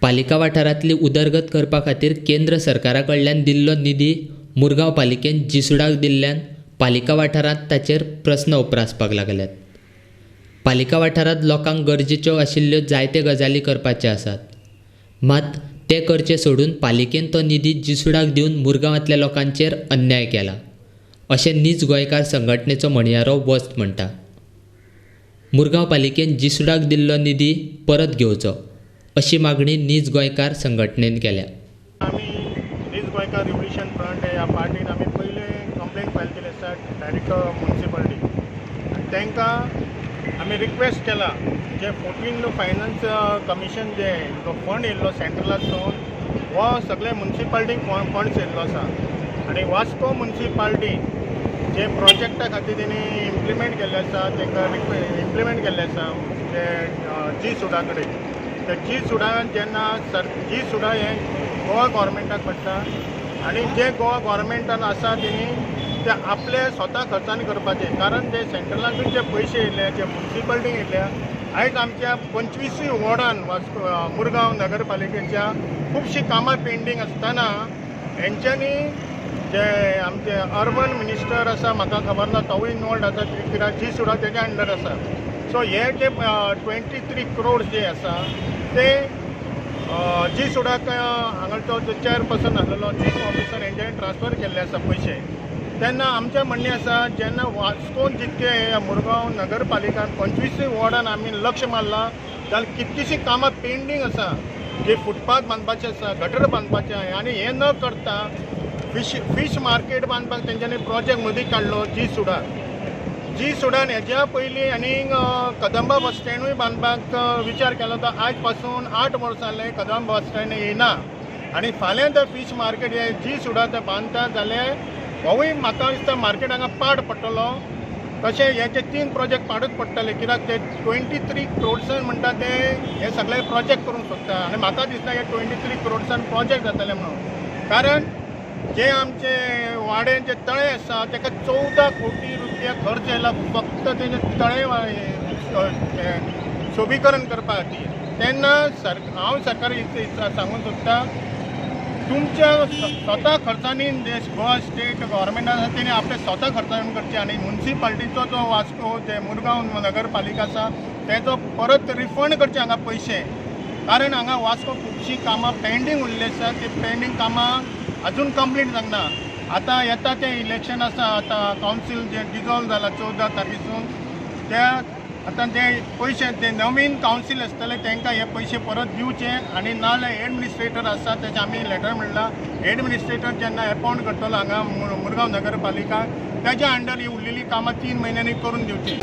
पालिका वाठारांतली उदरगत करपा खातीर केंद्र सरकारा कडल्यान दिल्लो निधी मुरगांव पालिकेन जिसुडाक दिल्ल्यान पालिका वाठारांत ताचेर प्रस्न उपरासपाक लागल्यात। पालिका वाठारांत लोकांक गरजेच्यो आशिल्ल्यो जायत्यो गजाली करपाचे आसात, मात ते करचे सोडून पालिकेन तो निधी जिसुडाक दिवन मुरगांवांतल्या लोकांचेर अन्याय केला, अशें नीज गोंयकार संघटनेचो म्हणयारो वस्त म्हणटा। मुरगांव पालिकेन जिसुडाक दिल्लो निधी परत घेवचो अशी मागणी नीज गोंयकार संघटनेन केल्या। आमी नीज गोंयकार रिव्होल्युशन फ्रंट ह्या पार्टीन आमी पयले कंप्लेंट फायल केली आसा डायरेक्ट म्युनिसिपालिटी आनी तांकां आमी रिक्वेस्ट केला जे 14 फायनान्स कमिशन जे तो फंड येयल्लो सेंट्रलासून हो सगळे म्युनिसिपालिटीक फंड्स येयल्लो आसा आनी वास्को म्युनिसिपालिटी जे प्रोजेक्टा खातीर तेणी इम्प्लिमेंट केल्ले आसा तांकां इम्प्लिमेंट केल्ले आसा जे जी सुडा कडेन ते जी सुडा जेन्ना जी सुडा हें गोवा गव्हर्मेंटाक पडटा आनी जे गोवा गव्हर्मेंटान आसा तेणी ते आपले स्वता खर्चान करपाचे, कारण ते सेंट्रलांतून जे पयशे येयले जे म्युनिसिपालिटीक येयल्या आयज आमच्या 25 वॉर्डान वास्को मुरगांव नगरपालिकेच्या खुबशीं कामां पेंडींग आसतना हेंच्यांनी जे आमचे अर्बन मिनिस्टर आसा म्हाका खबर ना तोवूय इनवॉल्ड आसा कित्याक जी सुडा तेज्या अंडर आसा। सो हे जे 23 करोड जे आसा ते जी सुडाक हांगाचो जो चेअरपर्सन आसलेलो चीफ ऑफिसर हेंच्यांनी ट्रान्सफर केल्ले आसा पयशे। तेन्ना आमचें म्हणणें आसा जेन्ना वास्कोन जितके मुरगांव नगरपालिकान 25 वॉर्डान आमी लक्ष मारला जाल्यार कितकीशीं कामां पेंडींग आसा, जे फुटपाथ बांदपाचे आसा, गटर बांदपाचे आसा आनी हें न करता फीश मार्केट बांदपाक तेंच्यांनी प्रोजेक्ट मदीं काडलो जी सुडान हेज्या पयलीं आनी कदंबा बस स्टँडूय बांदपाक विचार केलो तो आयज पासून 8 वर्सां जालें कदंबा बस स्टँड येना आनी फाल्यां जर फीश मार्केट हे जी सुडा ते बांदता जाल्यार होवूय म्हाका दिसता मार्केट हांगा पाड पडटलो। तशें हेचे 3 प्रोजेक्ट पाडूच पडटले कित्याक ते 23 करोडसान म्हणटा ते हे सगळे प्रोजेक्ट करूंक सोदता आनी म्हाका दिसता हे 23 करोडसान प्रोजेक्ट जातले म्हणून, कारण जे आमचे वाड्याचे तळे आसा ताका 14 कोटी रुपया खर्च येयला फक्त तेजे तळे सोबीकरण करपा खातीर। तेन्ना हांव सरकार सांगूंक सोदता तुमच्या स्वता खर्चांनी जे गोवा स्टेट गव्हर्मेंट आसा तेणी आपले स्वता खर्चान करचे आनी म्युनिसिपालिटीचो जो वास्को जे मुरगांव नगरपालिका आसा तेजो परत रिफंड करचे हांगा पयशे, कारण हांगा वास्को खुबशीं कामां पेंडींग उरल्लीं आसा। ती पेंडींग कामां अजून कंप्लीट जावना। आतां येता तें इलेक्शन आसा, आतां कावन्सील जे डिजॉल्व जाला 14 तारखेसून त्या आतां ते पयशे ते नवीन कावन्सील आसतले तांकां हे पयशे परत दिवचे आनी नाजाल्यार एडमिनिस्ट्रेटर आसा तेचे आमी लेटर म्हणला एडमिनिस्ट्रेटर जेन्ना अपॉयंट करतलो हांगा मुरगांव नगरपालिका तेज्या अंडर ही उरलेलीं कामां 3 म्हयन्यांनी करून दिवची।